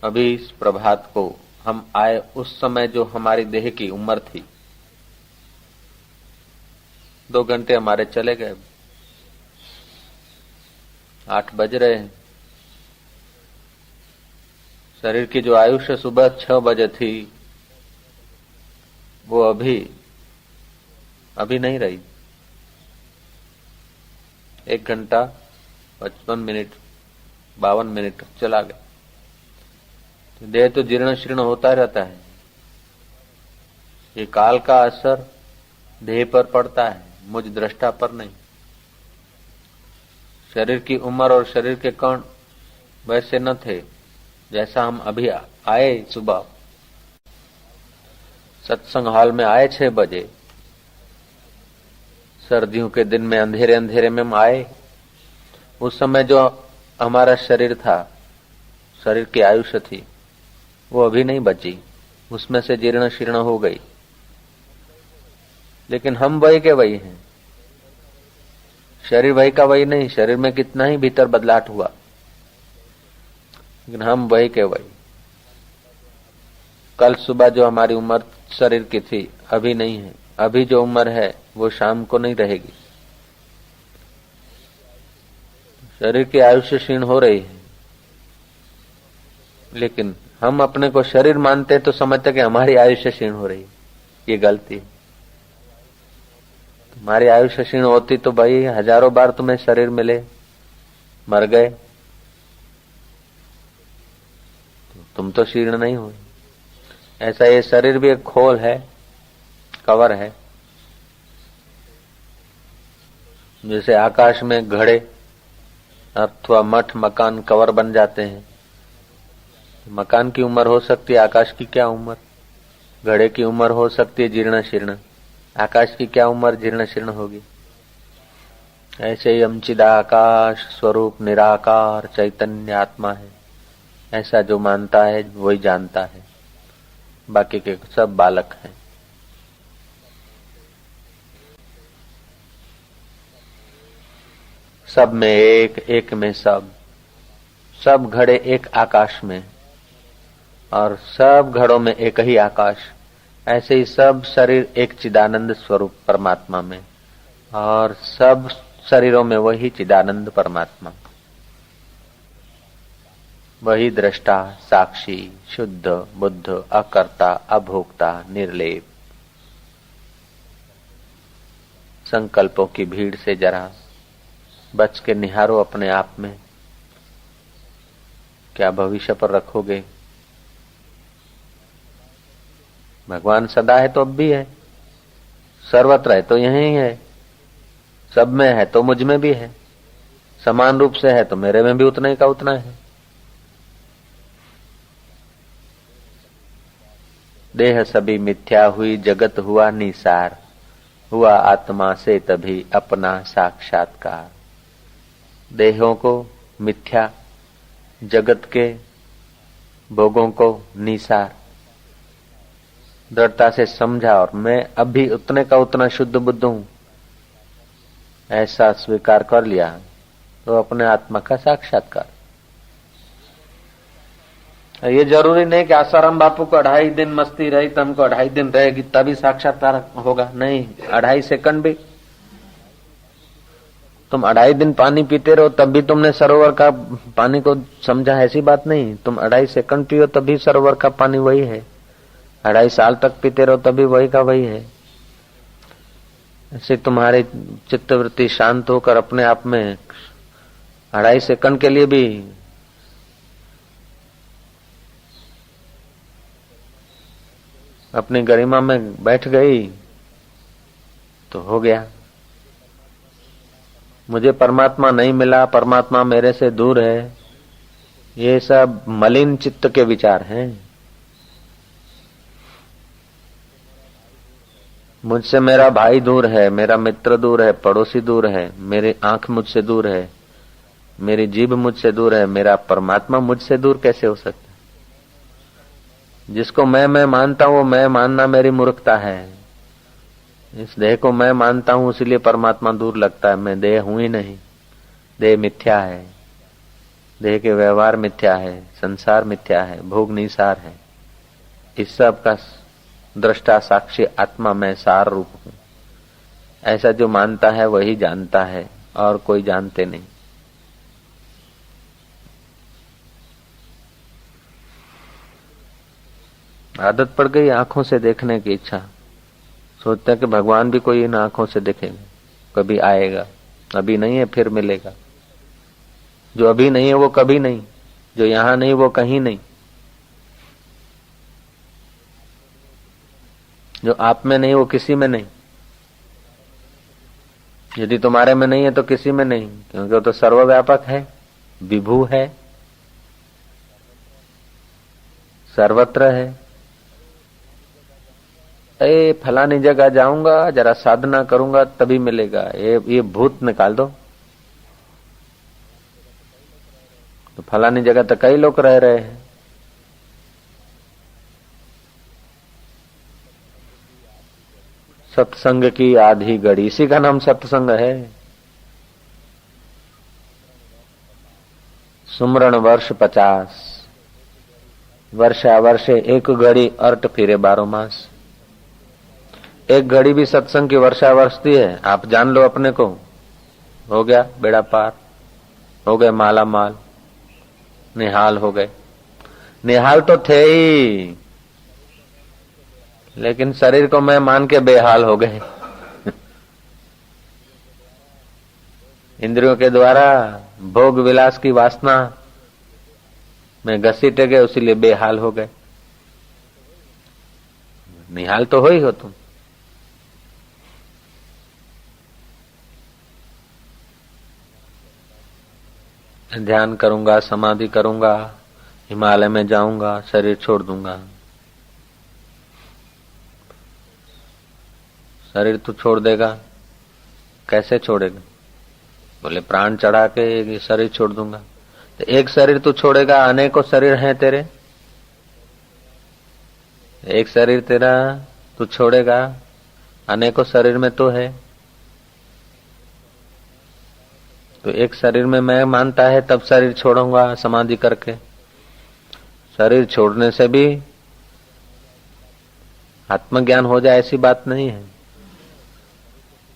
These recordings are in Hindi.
अभी इस प्रभात को हम आए उस समय जो हमारी देह की उम्र थी, 2 घंटे हमारे चले गए। 8 बज रहे हैं। शरीर की जो आयुष्य सुबह 6 बजे थी वो अभी नहीं रही। 1 घंटा 55 मिनट 52 मिनट चला गया। तो देह तो जीर्ण शीर्ण होता रहता है। ये काल का असर देह पर पड़ता है, मुझ दृष्टा पर नहीं। शरीर की उम्र और शरीर के कण वैसे न थे जैसा हम अभी आए। सुबह सत्संग हॉल में आए 6 बजे। सर्दियों के दिन में अंधेरे अंधेरे में हम आए। उस समय जो हमारा शरीर था, शरीर की आयुष्य थी, वो अभी नहीं बची, उसमें से जीर्ण शीर्ण हो गई। लेकिन हम वही के वही हैं। शरीर वही का वही नहीं। शरीर में कितना ही भीतर बदलाव हुआ, लेकिन हम वही के वही। कल सुबह जो हमारी उम्र शरीर की थी अभी नहीं है। अभी जो उम्र है वो शाम को नहीं रहेगी। शरीर की आयुष्य क्षीण हो रही है, लेकिन हम अपने को शरीर मानते तो समझते कि हमारी आयुष्य क्षीण हो रही है। ये गलती है। तुम्हारी आयुष्य क्षीण होती तो भाई हजारों बार तुम्हें शरीर मिले, मर गए, तुम तो क्षीण नहीं हुए। ऐसा ये शरीर भी एक खोल है, कवर है। जैसे आकाश में घड़े अथवा मठ मकान कवर बन जाते हैं। मकान की उम्र हो सकती है, आकाश की क्या उम्र। घड़े की उम्र हो सकती है जीर्ण शीर्ण, आकाश की क्या उम्र जीर्ण शीर्ण होगी। ऐसे ही हम चिदाकाश स्वरूप निराकार चैतन्य आत्मा है। ऐसा जो मानता है वही जानता है, बाकी के सब बालक हैं। सब में एक, एक में सब। सब घड़े एक आकाश में और सब घड़ों में एक ही आकाश। ऐसे ही सब शरीर एक चिदानंद स्वरूप परमात्मा में और सब शरीरों में वही चिदानंद परमात्मा, वही दृष्टा साक्षी शुद्ध बुद्ध अकर्ता अभोक्ता निर्लेप। संकल्पों की भीड़ से जरा बच के निहारो अपने आप में। क्या भविष्य पर रखोगे? भगवान सदा है तो अब भी है, सर्वत्र है तो यहीं है, सब में है तो मुझ में भी है, समान रूप से है तो मेरे में भी उतना ही का उतना है। देह सभी मिथ्या हुई जगत हुआ निसार, हुआ आत्मा से तभी अपना साक्षात्कार। देहों को मिथ्या, जगत के भोगों को निसार दृढ़ता से समझा और मैं अभी उतने का उतना शुद्ध बुद्ध हूं, ऐसा स्वीकार कर लिया तो अपने आत्मा का साक्षात्कार। ये जरूरी नहीं कि आसाराम बापू को 2.5 दिन मस्ती रही तो हमको 2.5 दिन रहेगी तभी साक्षात्कार होगा। नहीं, 2.5 सेकंड भी तुम 2.5 दिन पानी पीते रहो तब भी तुमने सरोवर का पानी को समझा, ऐसी बात नहीं। तुम 2.5 सेकंड पियो तभी सरोवर का पानी वही है। 2.5 साल तक पीते रहो तभी वही का वही है। ऐसे तुम्हारी चित्तवृत्ति शांत होकर अपने आप में 2.5 सेकंड के लिए भी अपनी गरिमा में बैठ गई तो हो गया। मुझे परमात्मा नहीं मिला, परमात्मा मेरे से दूर है, ये सब मलिन चित्त के विचार हैं। मुझसे मेरा भाई दूर है, मेरा मित्र दूर है, पड़ोसी दूर है, मेरी आंख मुझसे दूर है, मेरी जीभ मुझसे दूर है, मेरा परमात्मा मुझसे दूर कैसे हो सकता है? जिसको मैं मानता हूं वो मैं मानना मेरी मूर्खता है। इस देह को मैं मानता हूं इसलिए परमात्मा दूर लगता है। मैं देह हूं ही नहीं, देह मिथ्या है। देह के व्यवहार मिथ्या है, संसार मिथ्या है, भोग निसार है। इस सब का दृष्टा साक्षी आत्मा में सार रूप हूं, ऐसा जो मानता है वही जानता है और कोई जानते नहीं। आदत पड़ गई आंखों से देखने की इच्छा, सोचता है कि भगवान भी कोई इन आंखों से देखेगा, कभी आएगा, अभी नहीं है फिर मिलेगा। जो अभी नहीं है वो कभी नहीं, जो यहां नहीं वो कहीं नहीं, जो आप में नहीं वो किसी में नहीं। यदि तुम्हारे में नहीं है तो किसी में नहीं, क्योंकि वो तो सर्वव्यापक है, विभू है, सर्वत्र है। फलानी जगह जाऊंगा, जरा साधना करूंगा तभी मिलेगा, ये भूत निकाल दो। तो फलानी जगह तो कई लोग रह रहे हैं। सत्संग की आधी घड़ी, इसी का नाम सत्संग है। सुमरण वर्ष 50, वर्षा वर्षे एक घड़ी अर्ट फिरे 12 मास। एक घड़ी भी सत्संग की वर्षा वर्षती है, आप जान लो अपने को, हो गया बेड़ा पार, हो गए माला माल, निहाल हो गए। निहाल तो थे ही, लेकिन शरीर को मैं मान के बेहाल हो गए। इंद्रियों के द्वारा भोग विलास की वासना में घसीटे गए, उसीलिए बेहाल हो गए। निहाल तो हो ही हो तुम। ध्यान करूंगा, समाधि करूंगा, हिमालय में जाऊंगा, शरीर छोड़ दूंगा। शरीर तू छोड़ देगा, कैसे छोड़ेगा? बोले प्राण चढ़ा के शरीर छोड़ दूंगा। तो एक शरीर तू छोड़ेगा, अनेकों शरीर हैं तेरे। एक शरीर तेरा तू छोड़ेगा, अनेकों शरीर में तो है। तो एक शरीर में मैं मानता है तब शरीर छोड़ूंगा समाधि करके। शरीर छोड़ने से भी आत्मज्ञान हो जाए ऐसी बात नहीं है।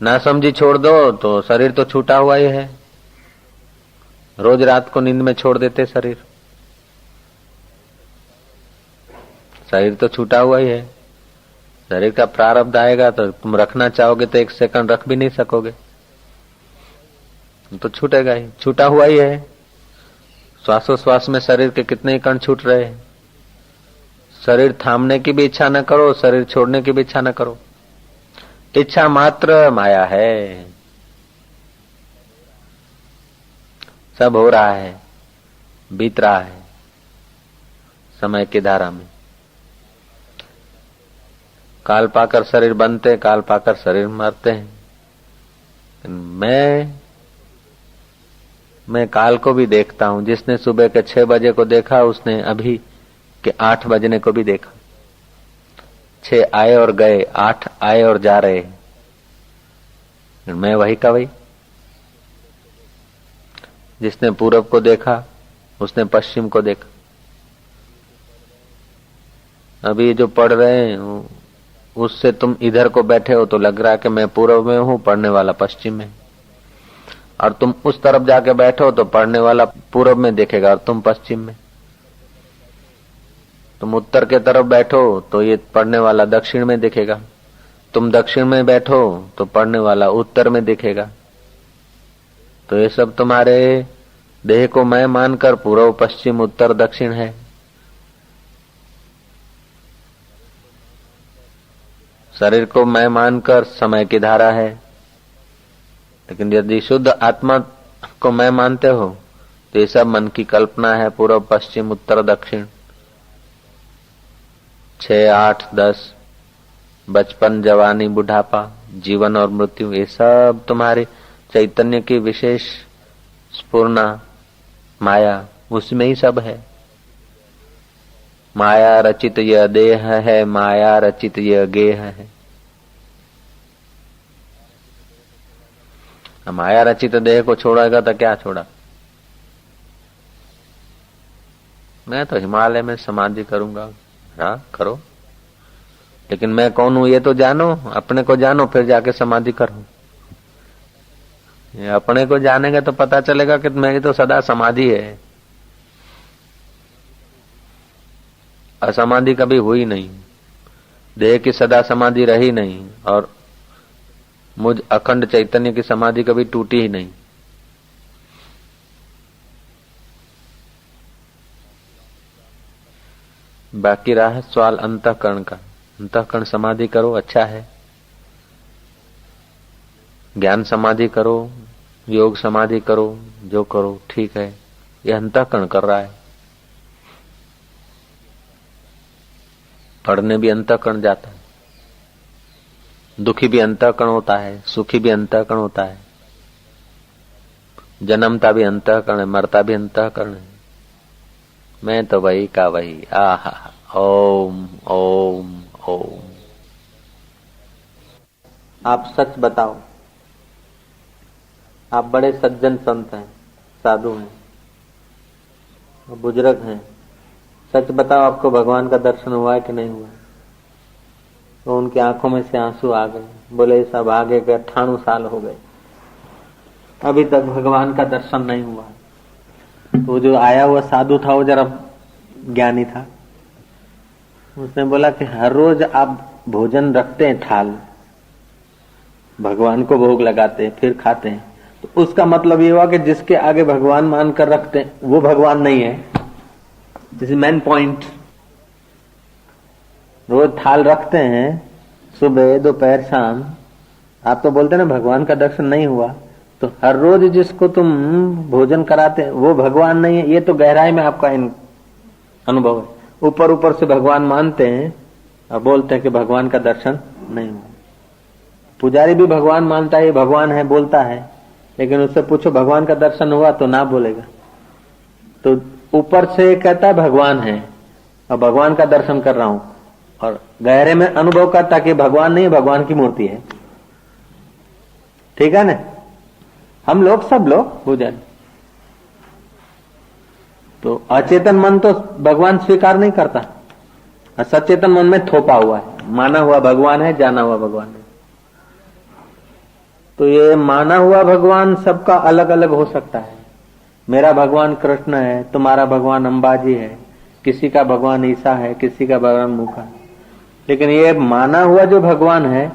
ना समझी छोड़ दो तो शरीर तो छूटा हुआ ही है। रोज रात को नींद में छोड़ देते शरीर, शरीर तो छूटा हुआ ही है। शरीर का प्रारब्ध आएगा तो तुम रखना चाहोगे तो 1 सेकंड रख भी नहीं सकोगे, तो छूटेगा ही, छूटा हुआ ही है। श्वासोश्वास में शरीर के कितने कण छूट रहे हैं। शरीर थामने की भी इच्छा न करो, शरीर छोड़ने की भी इच्छा न करो, इच्छा मात्र माया है। सब हो रहा है, बीत रहा है समय की धारा में। काल पाकर शरीर बनते, काल पाकर शरीर मरते हैं। मैं काल को भी देखता हूं। जिसने सुबह के 6 बजे को देखा, उसने अभी के 8 बजने को भी देखा। 6 आए और गए, 8 आए और जा रहे। मैं वही का वही। जिसने पूरब को देखा, उसने पश्चिम को देखा। अभी जो पढ़ रहे हैं उससे तुम इधर को बैठे हो तो लग रहा है कि मैं पूर्व में हूं, पढ़ने वाला पश्चिम में। और तुम उस तरफ जाके बैठो तो पढ़ने वाला पूर्व में देखेगा और तुम पश्चिम में। तुम उत्तर के तरफ बैठो तो ये पढ़ने वाला दक्षिण में दिखेगा। तुम दक्षिण में बैठो तो पढ़ने वाला उत्तर में दिखेगा। तो ये सब तुम्हारे देह को मैं मानकर पूर्व पश्चिम उत्तर दक्षिण है। शरीर को मैं मानकर समय की धारा है। लेकिन यदि शुद्ध आत्मा को मैं मानते हो तो ये सब मन की कल्पना है। पूर्व पश्चिम उत्तर दक्षिण, 6 8 10, बचपन जवानी बुढ़ापा, जीवन और मृत्यु, ये सब तुम्हारे चैतन्य की विशेष स्फुरना माया, उसमें ही सब है। माया रचित यह देह है, माया रचित यह गेह है। माया रचित देह को छोड़ेगा तो क्या छोड़ा? मैं तो हिमालय में समाधि करूंगा। हाँ करो, लेकिन मैं कौन हूं ये तो जानो, अपने को जानो, फिर जाके समाधि करो। ये अपने को जानेंगे तो पता चलेगा कि मेरी तो सदा समाधि है, असमाधि कभी हुई नहीं, देह की सदा समाधि रही नहीं, और मुझ अखंड चैतन्य की समाधि कभी टूटी ही नहीं। बाकी रहा सवाल अंतःकरण का। अंतःकरण समाधि करो, अच्छा है। ज्ञान समाधि करो, योग समाधि करो, जो करो ठीक है। यह अंतःकरण कर रहा है। पढ़ने भी अंतःकरण जाता है, दुखी भी अंतःकरण होता है, सुखी भी अंतःकरण होता है, जन्मता भी अंतःकरण है, मरता भी अंतःकरण है। मैं तो वही का वही। आहा, ओम ओम ओम। आप सच बताओ, आप बड़े सज्जन संत हैं, साधु हैं, बुजुर्ग हैं, सच बताओ आपको भगवान का दर्शन हुआ है कि नहीं हुआ? तो उनकी आंखों में से आंसू आ गए। बोले सब आगे गए, 98 साल हो गए, अभी तक भगवान का दर्शन नहीं हुआ। तो जो आया हुआ साधु था वो जरा ज्ञानी था, उसने बोला कि हर रोज आप भोजन रखते हैं, थाल भगवान को भोग लगाते हैं, फिर खाते हैं, तो उसका मतलब ये हुआ कि जिसके आगे भगवान मान कर रखते हैं वो भगवान नहीं है। This is main point. रोज थाल रखते हैं, सुबह दोपहर शाम, आप तो बोलते हैं ना भगवान का दर्शन नहीं हुआ, तो हर रोज जिसको तुम भोजन कराते हैं वो भगवान नहीं है। ये तो गहराई में आपका अनुभव है। ऊपर ऊपर से भगवान मानते हैं और बोलते हैं कि भगवान का दर्शन नहीं हुआ। पुजारी भी भगवान मानता है, ये भगवान है बोलता है, लेकिन उससे पूछो भगवान का दर्शन हुआ तो ना बोलेगा। तो ऊपर से कहता है भगवान है और भगवान का दर्शन कर रहा हूं, और गहरे में अनुभव करता कि भगवान नहीं, भगवान की मूर्ति है। ठीक है ना? हम लोग सब लोग पूजन, तो अचेतन मन तो भगवान स्वीकार नहीं करता, और सचेतन मन में थोपा हुआ है, माना हुआ भगवान है, जाना हुआ भगवान है। तो ये माना हुआ भगवान सबका अलग अलग हो सकता है। मेरा भगवान कृष्ण है, तुम्हारा भगवान अंबाजी है, किसी का भगवान ईसा है, किसी का भगवान मुखा है। लेकिन ये माना हुआ जो भगवान है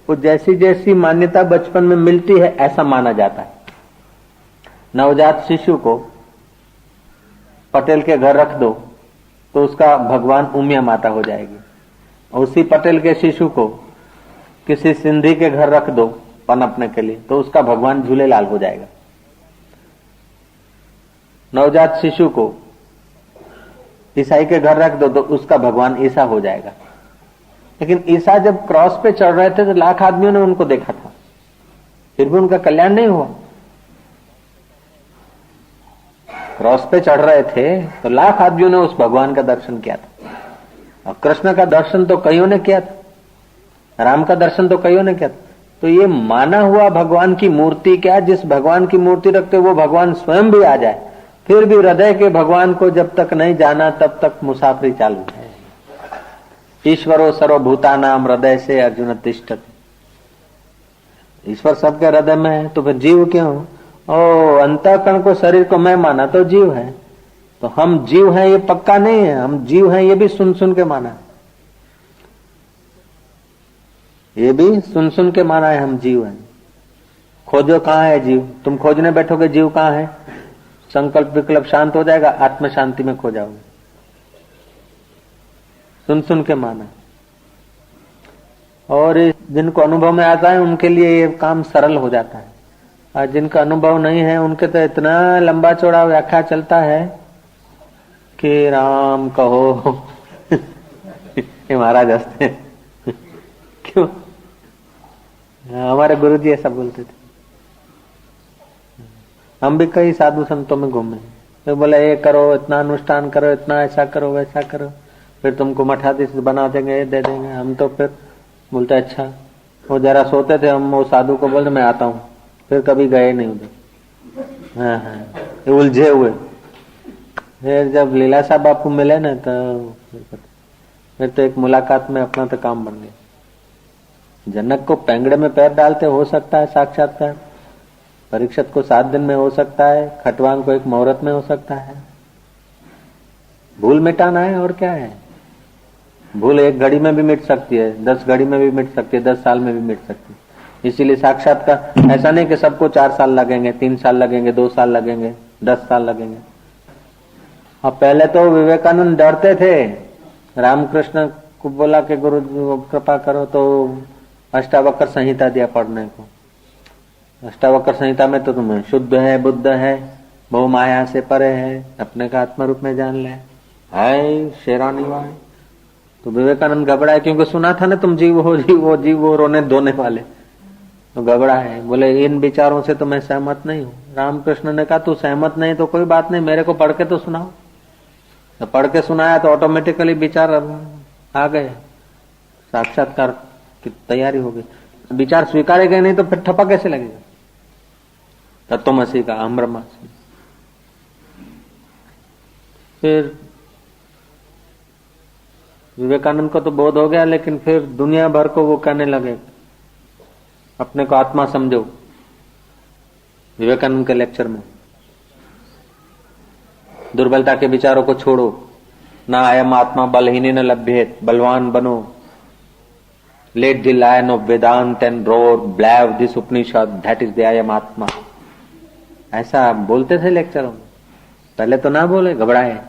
वो जैसी जैसी मान्यता बचपन में मिलती है ऐसा माना जाता है। नवजात शिशु को पटेल के घर रख दो तो उसका भगवान उमिया माता हो जाएगी, और उसी पटेल के शिशु को किसी सिंधी के घर रख दो पनपने के लिए तो उसका भगवान झूलेलाल हो जाएगा। नवजात शिशु को ईसाई के घर रख दो तो उसका भगवान ईसा हो जाएगा। लेकिन ईसा जब क्रॉस पे चढ़ रहे थे तो लाख आदमियों ने उनको देखा था, फिर भी उनका कल्याण नहीं हुआ। क्रॉस पे चढ़ रहे थे तो लाख आदमियों ने उस भगवान का दर्शन किया था, और कृष्ण का दर्शन तो कईयों ने किया था, राम का दर्शन तो कईयों ने किया था। तो ये माना हुआ भगवान की मूर्ति क्या, जिस भगवान की मूर्ति रखते वो भगवान स्वयं भी आ जाए, फिर भी हृदय के भगवान को जब तक नहीं जाना तब तक मुसाफरी चालू है। ईश्वरो सर्वभूतानाम हृदय से अर्जुन तिष्ठति। ईश्वर सबके हृदय में है तो फिर जीव क्यों? ओ अंतःकरण को, शरीर को मैं माना तो जीव है, तो हम जीव हैं ये पक्का नहीं है, हम जीव हैं ये भी सुन सुन के माना है, ये भी सुन सुन के माना है हम जीव हैं। खोजो कहाँ है जीव, तुम खोजने बैठोगे जीव कहाँ है, संकल्प विकल्प शांत हो जाएगा, आत्म शांति में खो जाओगे। सुन सुन के माना, और जिनको अनुभव में आता है उनके लिए ये काम सरल हो जाता है, और जिनका अनुभव नहीं है उनके तो इतना लंबा चौड़ा व्याख्या चलता है कि राम कहो ये महाराज हंसते क्यों? हमारे गुरु जी ऐसा बोलते थे। हम भी कई साधु संतों में घूमे, तो बोले ये करो, इतना अनुष्ठान करो, इतना ऐसा करो वैसा करो, फिर तुमको मठाधीश बना देंगे, ये दे देंगे। हम तो फिर बोलते अच्छा, वो जरा सोते थे, हम वो साधु को बोलते मैं आता हूँ, फिर कभी गए नहीं उधर। हाँ, उलझे हुए फिर जब लीलाशाह बापू मिले ना तो फिर तो एक मुलाकात में अपना तो काम बन गया। जनक को पेंगड़े में पैर डालते हो सकता है साक्षात्कार, परीक्षित को 7 दिन में हो सकता है, खटवांग को 1 मुहूर्त में हो सकता है। भूल मिटाना है और क्या है। भूल 1 घड़ी में भी मिट सकती है, 10 घड़ी में भी मिट सकती है, 10 साल में भी मिट सकती है। इसीलिए साक्षात्कार ऐसा नहीं कि सबको 4 साल लगेंगे, 3 साल लगेंगे, 2 साल लगेंगे, 10 साल लगेंगे। अब पहले तो विवेकानंद डरते थे, रामकृष्ण को बोला कि गुरु कृपा करो तो अष्टावक्र संहिता दिया पढ़ने को। अष्टावक्र संहिता में तो तुम्हें शुद्ध है, बुद्ध है, बहु माया से परे है, अपने का आत्म रूप में जान ले, हाय शेरानी वाय। तो विवेकानंद घबराए, क्योंकि सुना था ना तुम जीव हो, जीव हो, जीव हो, रोने धोने वाले। तो घबरा है, बोले इन विचारों से तो मैं सहमत नहीं हूँ। रामकृष्ण ने कहा तू सहमत नहीं तो कोई बात नहीं, मेरे को पढ़ के तो सुनाओ। तो पढ़ के सुनाया तो ऑटोमेटिकली विचार आ गए, साक्षात्कार की तैयारी हो गई। विचार स्वीकारे गए नहीं तो फिर ठप्पा कैसे लगेगा। तत्वमसी का अहम ब्रह्मास्मि। फिर विवेकानंद को तो बोध हो गया, लेकिन फिर दुनिया भर को वो कहने लगे अपने को आत्मा समझो। विवेकानंद के लेक्चर में दुर्बलता के विचारों को छोड़ो, ना अयम आत्मा बलहीन न लभ्येत, बलवान बनो। Let the lion of Vedanta and roar ब्लैव this Upanishad, that is the ayam atma. ऐसा बोलते थे लेक्चरों में। पहले तो ना बोले, घबराए।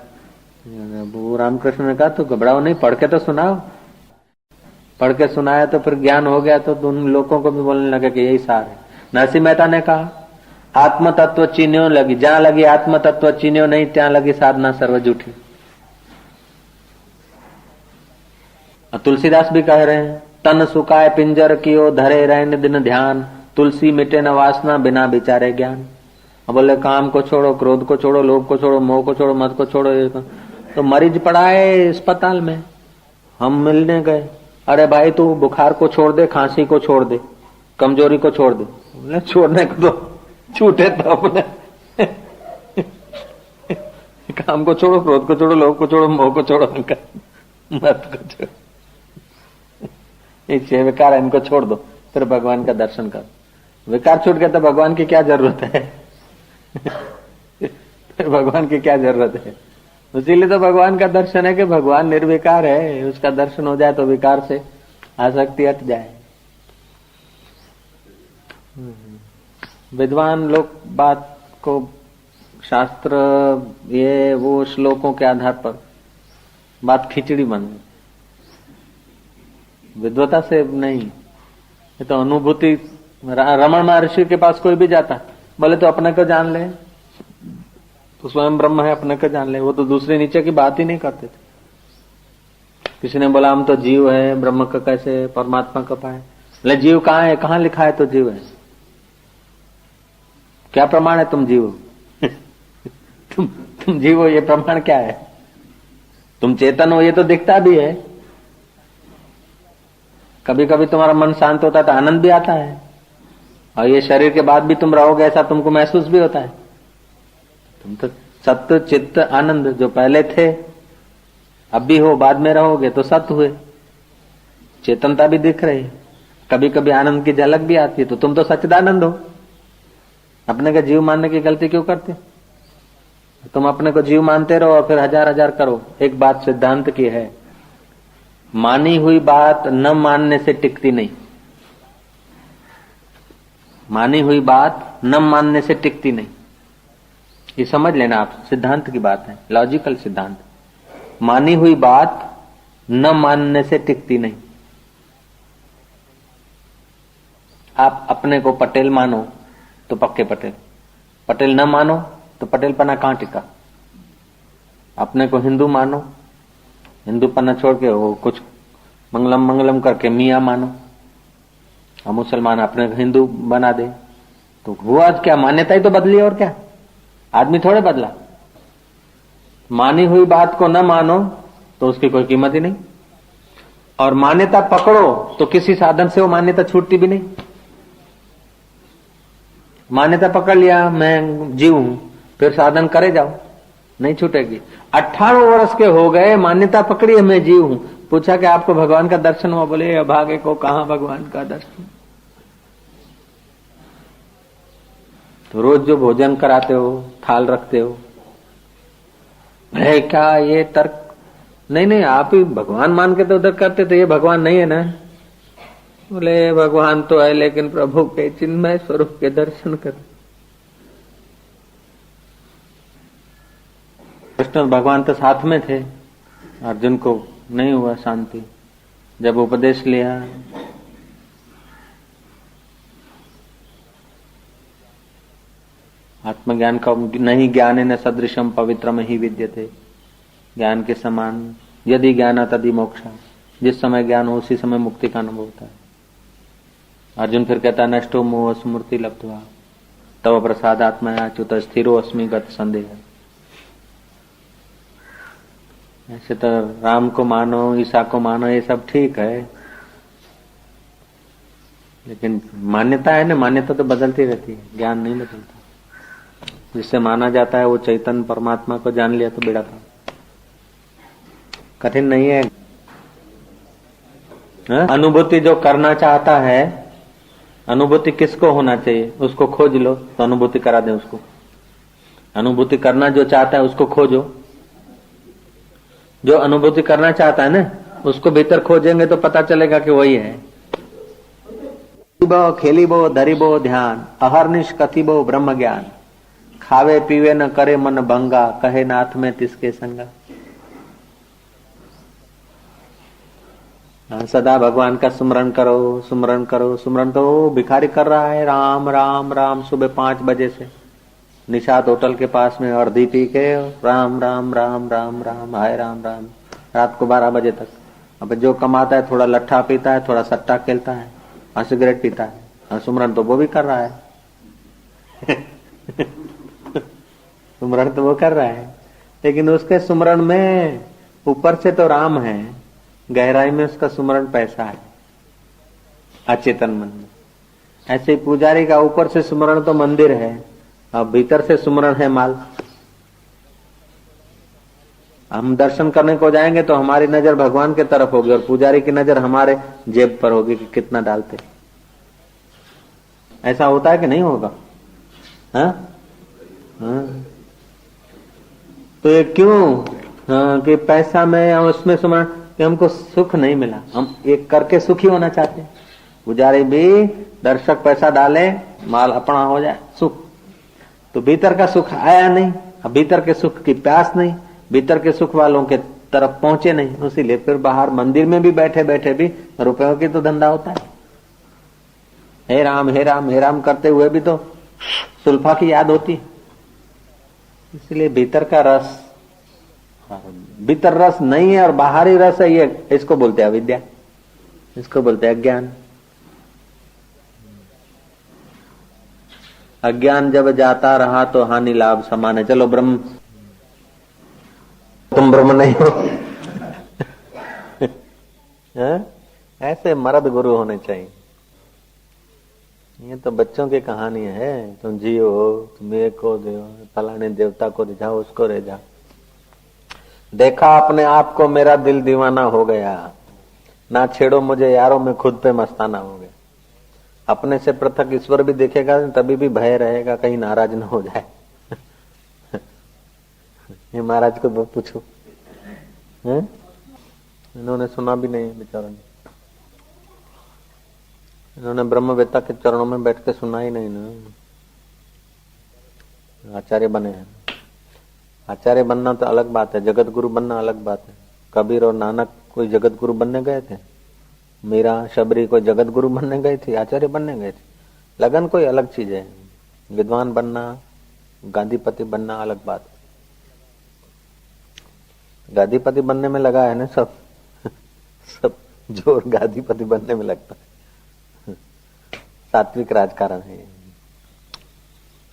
वो रामकृष्ण ने कहा तो घबराओ नहीं, पढ़ के तो सुनाओ। पढ़ के सुनाया तो फिर ज्ञान हो गया, तो उन लोगों को भी बोलने लगे कि यही सार है। नरसिंह मेहता ने कहा आत्म तत्व चीन्यो लगी, जहां लगी आत्म तत्व चीन्यो नहीं, ત્યાં लगी साधना सर्व जूठी। तुलसीदास भी कह रहे हैं तन सुखाए पिंजर कियो, धरे रहने दिन ध्यान, तुलसी मिटे न वासना, बिना विचारे ज्ञान। अब बोले काम को छोड़ो, क्रोध को छोड़ो, लोभ को छोड़ो, मोह को छोड़ो, मत को छोड़ो। तो मरीज पड़ा है अस्पताल में, हम मिलने गए, अरे भाई तू बुखार को छोड़ दे, खांसी को छोड़ दे, कमजोरी को छोड़ दे। बोले छोड़ने को तो छूटे तो अपने काम को छोड़ो, क्रोध को छोड़ो, लोभ को छोड़ो, मोह को छोड़ो, मत को छोड़ो, ये 6 विकार है, इनको छोड़ दो, फिर भगवान का दर्शन करो। विकार छूट गया तो भगवान की क्या जरूरत है फिर भगवान की क्या जरूरत है। इसीलिए तो भगवान का दर्शन है कि भगवान निर्विकार है, उसका दर्शन हो जाए तो विकार से आसक्ति हट जाए। विद्वान लोग बात को शास्त्र ये वो श्लोकों के आधार पर बात खिचड़ी बन गई, विद्वता से नहीं। ये तो अनुभूति। रमण महर्षि के पास कोई भी जाता, बोले तो अपने को जान ले, तो स्वयं ब्रह्म है, अपने को जान ले। वो तो दूसरे नीचे की बात ही नहीं करते थे। किसी ने बोला हम तो जीव है, ब्रह्म का कैसे परमात्मा का पाए। बोले जीव कहाँ है, कहाँ लिखा है तो जीव है, क्या प्रमाण है तुम जीव हो तुम जीव हो, ये प्रमाण क्या है। तुम चेतन हो ये तो दिखता भी है। कभी कभी तुम्हारा मन शांत होता है तो आनंद भी आता है, और ये शरीर के बाद भी तुम रहोगे ऐसा तुमको महसूस भी होता है। तुम तो सत्य चित्त आनंद जो पहले थे अब भी हो, बाद में रहोगे तो सत्य हुए। चेतनता भी दिख रही, कभी कभी आनंद की झलक भी आती है, तो तुम तो सच्चिदानंद हो। अपने को जीव मानने की गलती क्यों करते। तुम अपने को जीव मानते रहो और फिर हजार हजार करो। एक बात सिद्धांत की है, मानी हुई बात न मानने से टिकती नहीं। मानी हुई बात न मानने से टिकती नहीं, ये समझ लेना आप। सिद्धांत की बात है, लॉजिकल सिद्धांत। मानी हुई बात न मानने से टिकती नहीं। आप अपने को पटेल मानो तो पक्के पटेल, पटेल न मानो तो पटेल पना कहां टिका। अपने को हिंदू मानो, हिंदू पना छोड़ के वो कुछ मंगलम मंगलम करके मियां मानो, और मुसलमान अपने को हिंदू बना दे, तो हुआ क्या, मान्यता ही तो बदली और क्या, आदमी थोड़े बदला। मानी हुई बात को न मानो तो उसकी कोई कीमत ही नहीं, और मान्यता पकड़ो तो किसी साधन से वो मान्यता छूटती भी नहीं। मान्यता पकड़ लिया मैं जीव हूं, फिर साधन करे जाओ, नहीं छूटेगी। 18 वर्ष के हो गए, मान्यता पकड़ी है मैं जीव हूं। पूछा कि आपको भगवान का दर्शन हुआ? बोले अभागे को कहां भगवान का दर्शन। तो रोज जो भोजन कराते हो, थाल रखते हो, है क्या ये तर्क? नहीं आप ही भगवान मान के तो उधर करते थे, ये भगवान नहीं है ना। बोले भगवान तो है, लेकिन प्रभु के चिन्मय स्वरूप के दर्शन कर। कृष्ण भगवान तो साथ में थे, अर्जुन को नहीं हुआ शांति। जब उपदेश लिया, आत्मज्ञान का नहीं ज्ञान न सदृशम पवित्रम ही विद्यते, ज्ञान के समान यदि ज्ञान तदि मोक्षा, जिस समय ज्ञान हो उसी समय मुक्ति का अनुभव होता है। अर्जुन फिर कहता नष्टो मोह स्मृति लब्ध्वा तव प्रसाद आत्मया च्युत स्थिरो अस्मि गत संदेह। ऐसे तो राम को मानो, ईसा को मानो, ये सब ठीक है, लेकिन मान्यता है ना, मान्यता तो बदलती रहती है, ज्ञान नहीं बदलता। जिससे माना जाता है वो चैतन्य परमात्मा को जान लिया तो बेड़ा पार। कठिन नहीं है। अनुभूति जो करना चाहता है, अनुभूति किसको होना चाहिए उसको खोज लो तो अनुभूति करा दे उसको। अनुभूति करना जो चाहता है उसको खोजो। जो अनुभूति करना चाहता है ना उसको भीतर खोजेंगे तो पता चलेगा कि वही है। खेलीबो धरीबो ध्यान अहर्निश कथिबो ब्रह्म ज्ञान, खावे पीवे न करे मन भंगा, कहे नाथ में तिसके संगा। सदा भगवान का सुमरण करो, सुमरण करो। सुमरण तो भिखारी कर रहा है, राम राम राम, सुबह 5 बजे से निषाद होटल के पास में अर्धी पी के राम राम राम राम राम हाय राम राम, रात को 12 बजे तक। अब जो कमाता है थोड़ा लट्ठा पीता है, थोड़ा सट्टा खेलता है और सिगरेट पीता है, और सुमरण तो वो भी कर रहा है। सुमरण तो वो कर रहा है, लेकिन उसके सुमरण में ऊपर से तो राम है, गहराई में उसका सुमरण पैसा है, अचेतन मन में। ऐसे पुजारी का ऊपर से सुमरण तो मंदिर है, अब भीतर से सुमरण है माल। हम दर्शन करने को जाएंगे तो हमारी नजर भगवान की तरफ होगी और पुजारी की नजर हमारे जेब पर होगी कि कितना डालते। ऐसा होता है कि नहीं होगा? हाँ हाँ। तो ये क्यों? हाँ, कि पैसा में उसमें सुमरण कि हमको सुख नहीं मिला, हम एक करके सुखी होना चाहते हैं। पुजारी भी दर्शक पैसा डाले, माल अपना हो जाए, सुख। तो भीतर का सुख आया नहीं, अब भीतर के सुख की प्यास नहीं, भीतर के सुख वालों के तरफ पहुंचे नहीं, इसीलिए फिर बाहर मंदिर में भी बैठे बैठे भी रुपयों की तो धंधा होता है। हे राम हे राम हे राम करते हुए भी तो सुल्फा की याद होती है। इसलिए भीतर का रस, भीतर रस नहीं है और बाहरी रस है, ये इसको बोलते हैं अविद्या, इसको बोलते हैं अज्ञान। अज्ञान जब जाता रहा तो हानि लाभ समान है। चलो ब्रह्म, तुम ब्रह्म नहीं हो। ऐसे मर्द गुरु होने चाहिए। ये तो बच्चों की कहानी है, तुम जियो, तुम एक को दो, फलाने देवता को रिझाओ, उसको रिझाओ। देखा अपने आप को, मेरा दिल दीवाना हो गया, ना छेड़ो मुझे यारों में खुद पे मस्ताना हो गया। अपने से पृथक ईश्वर भी देखेगा तभी भी भय रहेगा कहीं नाराज न हो जाए। ये महाराज को पूछो, इन्होंने सुना भी नहीं बेचारों ने, इन्होंने ब्रह्मवेत्ता के चरणों में बैठ के सुना ही नहीं ना। आचार्य बने हैं। आचार्य बनना तो अलग बात है, जगत गुरु बनना अलग बात है। कबीर और नानक कोई जगत गुरु बनने गए थे, मीरा शबरी कोई जगत गुरु बनने गई थी, आचार्य बनने गए थे। लगन कोई अलग चीज है। विद्वान बनना, गांधीपति बनना अलग बात है। गांधीपति बनने में लगा है ना सब सब जोर गांधीपति बनने में लगता है। सात्विक राजकारण है।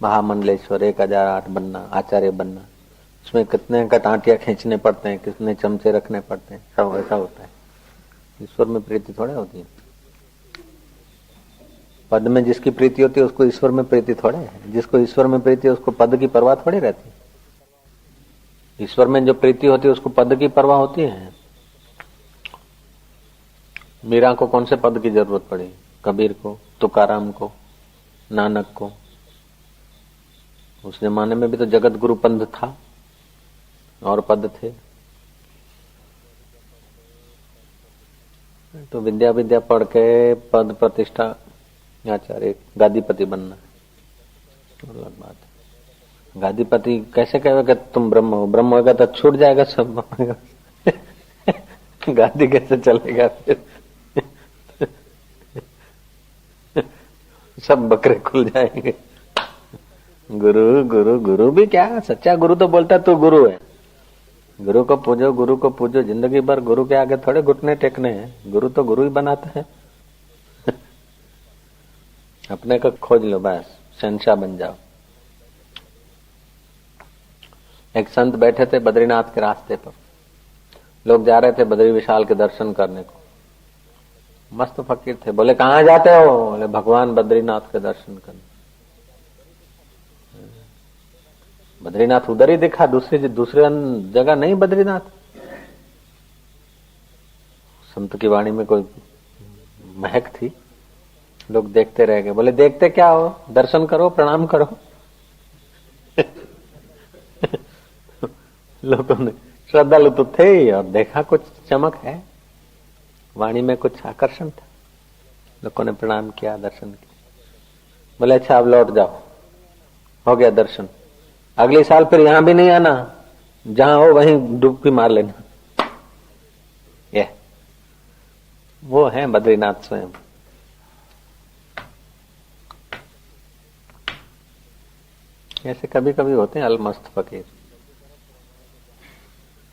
महामंडलेश्वर 1008 बनना, आचार्य बनना, उसमें कितने कटाटिया खींचने पड़ते हैं, कितने चमचे रखने पड़ते हैं, सब ऐसा होता है। ईश्वर में प्रीति थोड़े होती है। पद में जिसकी प्रीति होती है उसको ईश्वर में प्रीति थोड़े है। जिसको ईश्वर में प्रीति है उसको पद की परवाह थोड़ी रहती है। ईश्वर में जो प्रीति होती है उसको पद की परवाह होती है। मीरा को कौन से पद की जरूरत पड़ी? कबीर को, तुकाराम को, नानक को। उस जमाने में भी तो जगत गुरु पंथ था और पद थे। तो विद्या विद्या पढ़ के पद प्रतिष्ठा आचार्य गादीपति बनना अलग बात है। गादीपति कैसे कहेगा कि तुम ब्रह्म हो? ब्रह्म होगा तो छूट जाएगा सब। गादी कैसे चलेगा फिर? सब बकरे खुल जाएंगे। गुरु गुरु गुरु भी क्या, सच्चा गुरु तो बोलता तू गुरु है। गुरु को पूजो, गुरु को पूजो। जिंदगी भर गुरु के आगे थोड़े घुटने टेकने हैं। गुरु तो गुरु ही बनाता है। अपने को खोज लो, बस शहंशाह बन जाओ। एक संत बैठे थे बद्रीनाथ के रास्ते पर। लोग जा रहे थे बद्री विशाल के दर्शन करने को। मस्त फकीर थे। बोले कहाँ जाते हो? बोले भगवान बद्रीनाथ के दर्शन करने। बद्रीनाथ उधर ही दिखा, दूसरी जगह नहीं बद्रीनाथ। संत की वाणी में कोई महक थी। लोग देखते रह गए। बोले देखते क्या हो, दर्शन करो, प्रणाम करो। लोगों ने, श्रद्धालु तो थे ही और देखा कुछ चमक है, वाणी में कुछ आकर्षण था। लोगों ने प्रणाम किया, दर्शन किया। बोले अच्छा अब लौट जाओ, हो गया दर्शन। अगले साल फिर यहां भी नहीं आना, जहां हो वहीं डुबकी मार लेना। ये वो है बद्रीनाथ स्वयं। ऐसे कभी कभी होते हैं अलमस्त फकीर।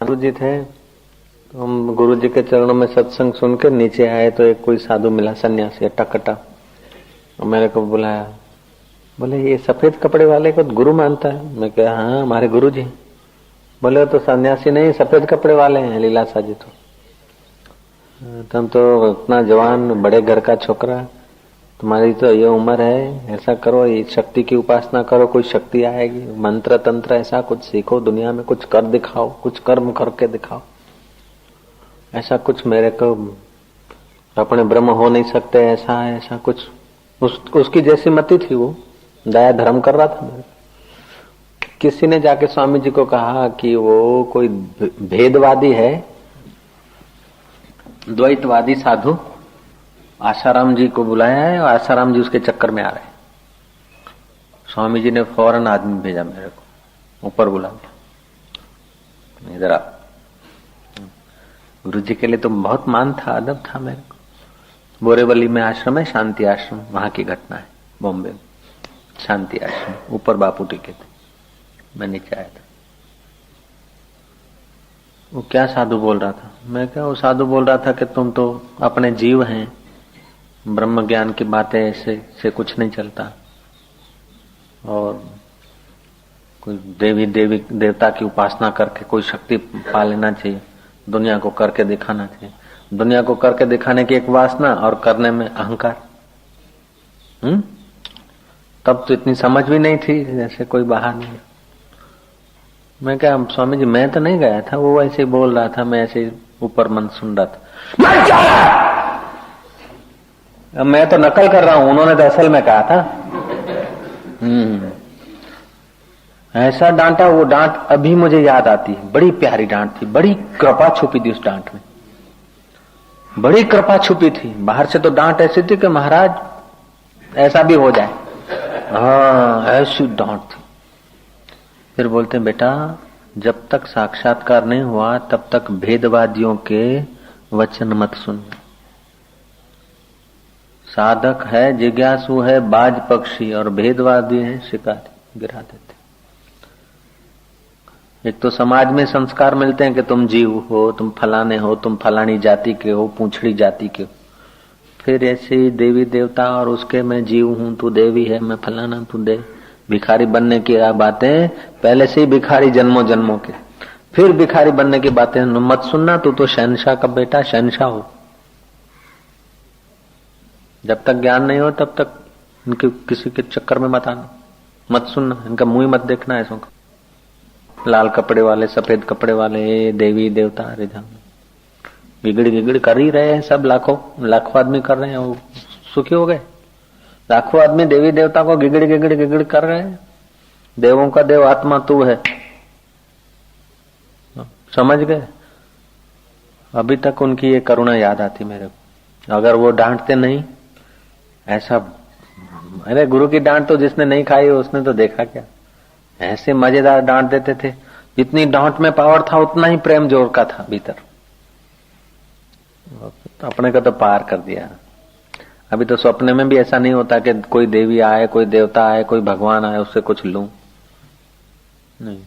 गुरु जी थे तो हम गुरु जी के चरणों में सत्संग सुन के नीचे आए तो एक कोई साधु मिला, सन्यासी अट्टा और मेरे को बुलाया। बोले ये सफेद कपड़े वाले को गुरु मानता है? मैं कहा हाँ हमारे गुरु जी। बोले तो सन्यासी नहीं, सफेद कपड़े वाले हैं लीलाशाह जी। तो तुम तो इतना जवान बड़े घर का छोकरा, तुम्हारी तो ये उम्र है, ऐसा करो, ये शक्ति की उपासना करो, कोई शक्ति आएगी। मंत्र तंत्र ऐसा कुछ सीखो, दुनिया में कुछ कर दिखाओ, कुछ कर्म करके दिखाओ। ऐसा कुछ मेरे को अपने ब्रह्म हो नहीं सकते, ऐसा है, ऐसा कुछ। उसकी जैसी मति थी वो, दया धर्म कर रहा था मेरे। किसी ने जाके स्वामी जी को कहा कि वो कोई भेदवादी है, द्वैतवादी साधु। आसाराम जी को बुलाया है और आसाराम जी उसके चक्कर में आ रहे हैं। स्वामी जी ने फौरन आदमी भेजा मेरे को, ऊपर बुला लिया, इधर आ। गुरु जी के लिए तो बहुत मान था, अदब था मेरे को। बोरेवली में आश्रम है, शांति आश्रम, वहां की घटना है, बॉम्बे में शांति आश्रम। ऊपर बापू टिके थे, मैं नीचे आया था। वो क्या साधु बोल रहा था? मैं क्या, वो साधु बोल रहा था कि तुम तो अपने जीव हैं, ब्रह्म ज्ञान की बातें ऐसे से कुछ नहीं चलता, और कोई देवी देवता की उपासना करके कोई शक्ति पा लेना चाहिए, दुनिया को करके दिखाना चाहिए। दुनिया को करके दिखाने की एक वासना और करने में अहंकार। तब तो इतनी समझ भी नहीं थी, जैसे कोई बाहर नहीं। मैं क्या स्वामी जी मैं तो नहीं गया था, वो ऐसे बोल रहा था, मैं ऐसे ऊपर मन सुन रहा था। मैं तो नकल कर रहा हूं, उन्होंने तो असल में कहा था। ऐसा डांटा, वो डांट अभी मुझे याद आती है। बड़ी प्यारी डांट थी, बड़ी कृपा छुपी थी उस डांट में, बड़ी कृपा छुपी थी। बाहर से तो डांट ऐसी थी कि महाराज ऐसा भी हो जाए, हाँ ऐसी डांट थी। फिर बोलते हैं बेटा जब तक साक्षात्कार नहीं हुआ तब तक भेदवादियों के वचन मत सुन। साधक है, जिज्ञासु है, बाज पक्षी, और भेदवादी है, शिकारी, गिरा देते। एक तो समाज में संस्कार मिलते हैं कि तुम जीव हो, तुम फलाने हो, तुम फलानी जाति के हो, पूंछड़ी जाति के हो। फिर ऐसे देवी देवता और उसके मैं जीव हूं, तू देवी है, मैं फलाना, तू देव। भिखारी बनने की बातें पहले से ही भिखारी जन्मों जन्मों के, फिर भिखारी बनने की बातें मत सुनना। तू तो शहंशाह का बेटा, शहंशाह हो। जब तक ज्ञान नहीं हो तब तक इनके किसी के चक्कर में मत आना, मत सुनना, इनका मुंह मत देखना ऐसों का। लाल कपड़े वाले, सफेद कपड़े वाले, ये देवी देवता, अरे जान गिगड़ गिगड़ कर ही रहे हैं सब, लाखों आदमी कर रहे हैं, वो सुखी हो गए। लाखों आदमी देवी देवता को गिगड़ गिगड़ गिगड़ कर रहे हैं। देवों का देव आत्मा तू है, समझ गए। अभी तक उनकी ये करुणा याद आती मेरे को। अगर वो डांटते नहीं ऐसा, अरे गुरु की डांट तो जिसने नहीं खाई उसने तो देखा क्या, ऐसे मजेदार डांट देते थे। जितनी डांट में पावर था उतना ही प्रेम जोर का था भीतर, अपने को तो पार कर दिया। अभी तो सपने में भी ऐसा नहीं होता कि कोई देवी आए, कोई देवता आए, कोई भगवान आए, उससे कुछ लूं, नहीं।